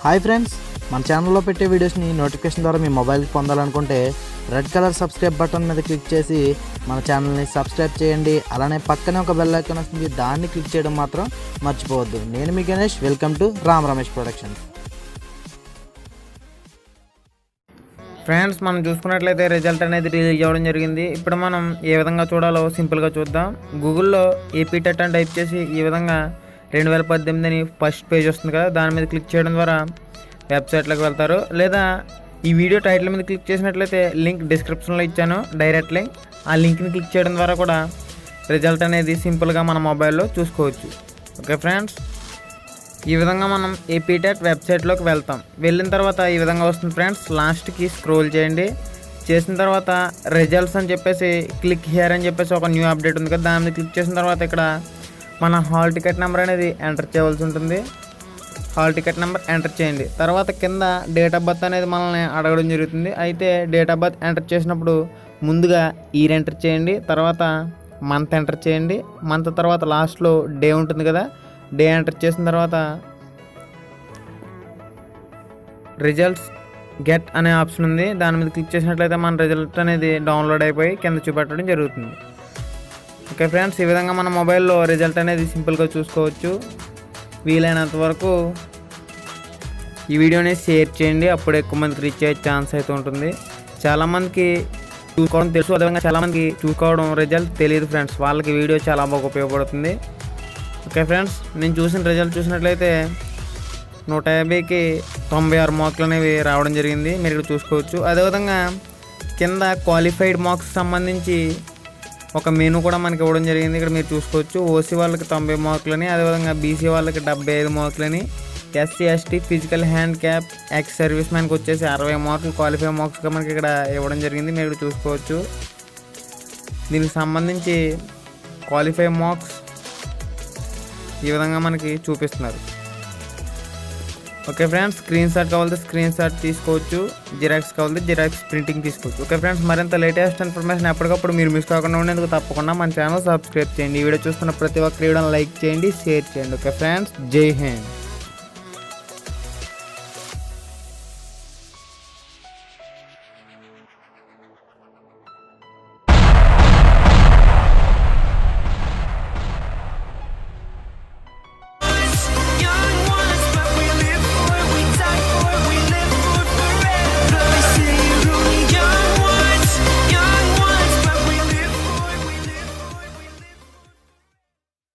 Hi friends, మన ఛానల్లో పెట్టే వీడియోస్ని నోటిఫికేషన్ ద్వారా మీ మొబైల్కి పొందాలనుకుంటే రెడ్ కలర్ సబ్స్క్రైబ్ బటన్ మీద క్లిక్ చేసి మన ఛానల్ని సబ్స్క్రైబ్ చేయండి. అలానే పక్కనే ఒక బెల్ ఐకాన్ వస్తుంది, దాన్ని క్లిక్ చేయడం మాత్రం మర్చిపోవద్దు. నేను మీ Ganesh, welcome to Ram Ramesh productions. Friends, మనం చూసుకున్నట్లయితే రిజల్ట్ అనేది రిలీజ్ అవ్వడం జరిగింది. ఇప్పుడు మనం ఏ విధంగా చూడాలో సింపుల్గా చూద్దాం. గూగుల్లో ఏపీ టెట్ అని టైప్ చేసి ఈ విధంగా 2018 అని ఫస్ట్ పేజ్ వస్తుంది కదా, దాని మీద క్లిక్ చేయడం ద్వారా వెబ్సైట్లోకి వెళ్తారు. లేదా ఈ వీడియో టైటిల్ మీద క్లిక్ చేసినట్లయితే లింక్ డిస్క్రిప్షన్లో ఇచ్చాను, డైరెక్ట్ లింక్. ఆ లింక్ని క్లిక్ చేయడం ద్వారా కూడా రిజల్ట్ అనేది సింపుల్గా మన మొబైల్లో చూసుకోవచ్చు. ఓకే ఫ్రెండ్స్, ఈ విధంగా మనం ఏపీ టెట్ వెబ్సైట్లోకి వెళ్తాం. వెళ్ళిన తర్వాత ఈ విధంగా వస్తుంది ఫ్రెండ్స్. లాస్ట్కి స్క్రోల్ చేయండి. చేసిన తర్వాత రిజల్ట్స్ అని చెప్పేసి క్లిక్ హియర్ అని చెప్పేసి ఒక న్యూ అప్డేట్ ఉంది కదా, దాని మీద క్లిక్ చేసిన తర్వాత ఇక్కడ మన హాల్ టికెట్ నెంబర్ అనేది ఎంటర్ చేయవలసి ఉంటుంది. హాల్ టికెట్ నెంబర్ ఎంటర్ చేయండి. తర్వాత కింద డేట్ ఆఫ్ బర్త్ అనేది మనల్ని అడగడం జరుగుతుంది. అయితే డేట్ ఆఫ్ బర్త్ ఎంటర్ చేసినప్పుడు ముందుగా ఇయర్ ఎంటర్ చేయండి, తర్వాత మంత్ ఎంటర్ చేయండి. మంత్ తర్వాత లాస్ట్లో డే ఉంటుంది కదా, డే ఎంటర్ చేసిన తర్వాత రిజల్ట్స్ గెట్ అనే ఆప్షన్ ఉంది, దాని మీద క్లిక్ చేసినట్లయితే మన రిజల్ట్ అనేది డౌన్లోడ్ అయిపోయి కింద చూపెట్టడం జరుగుతుంది. ఓకే ఫ్రెండ్స్, ఈ విధంగా మన మొబైల్లో రిజల్ట్ అనేది సింపుల్గా చూసుకోవచ్చు. వీలైనంత వరకు ఈ వీడియోని షేర్ చేయండి, అప్పుడు ఎక్కువ మందికి రీచ్ అయ్యే ఛాన్స్ అయితే ఉంటుంది. చాలామందికి చూసుకోవడం తెలుసు, అదేవిధంగా చాలామందికి చూసుకోవడం రిజల్ట్ తెలియదు ఫ్రెండ్స్. వాళ్ళకి వీడియో చాలా బాగా ఉపయోగపడుతుంది. ఓకే ఫ్రెండ్స్, నేను చూసిన రిజల్ట్ చూసినట్లయితే 150కి 96 మార్కులు అనేవి రావడం జరిగింది, మీరు ఇక్కడ చూసుకోవచ్చు. అదేవిధంగా కింద క్వాలిఫైడ్ మార్క్స్ సంబంధించి ఒక మెనూ కూడా మనకి ఇవ్వడం జరిగింది, ఇక్కడ మీరు చూసుకోవచ్చు. ఓసీ వాళ్ళకి 90 మార్కులని, అదేవిధంగా బీసీ వాళ్ళకి 75 మార్కులని, SC ST physical handicap ex service మ్యాన్కి వచ్చేసి 60 మార్కులు క్వాలిఫై మార్క్స్గా మనకి ఇక్కడ ఇవ్వడం జరిగింది, మీరు ఇక్కడ చూసుకోవచ్చు. దీనికి సంబంధించి క్వాలిఫై మార్క్స్ ఈ విధంగా మనకి చూపిస్తున్నారు. ఓకే ఫ్రెండ్స్, స్క్రీన్ షాట్ కావాలంటే స్క్రీన్ షాట్ తీసుకోవచ్చు, జిరాక్స్ కావాలంటే జిరాక్స్ ప్రింటింగ్ తీసుకోవచ్చు. ఓకే ఫ్రెండ్స్, మరింత లేటెస్ట్ ఇన్ఫర్మేషన్ ఎప్పటికప్పుడు మీరు మిస్ కాకుండా ఉండేందుకు తప్పకుండా మన ఛానల్ సబ్స్క్రైబ్ చేయండి. ఈ వీడియో చూస్తున్న ప్రతి ఒక్క వీడియోని లైక్ చేయండి, షేర్ చేయండి. ఓకే ఫ్రెండ్స్, జై హింద్.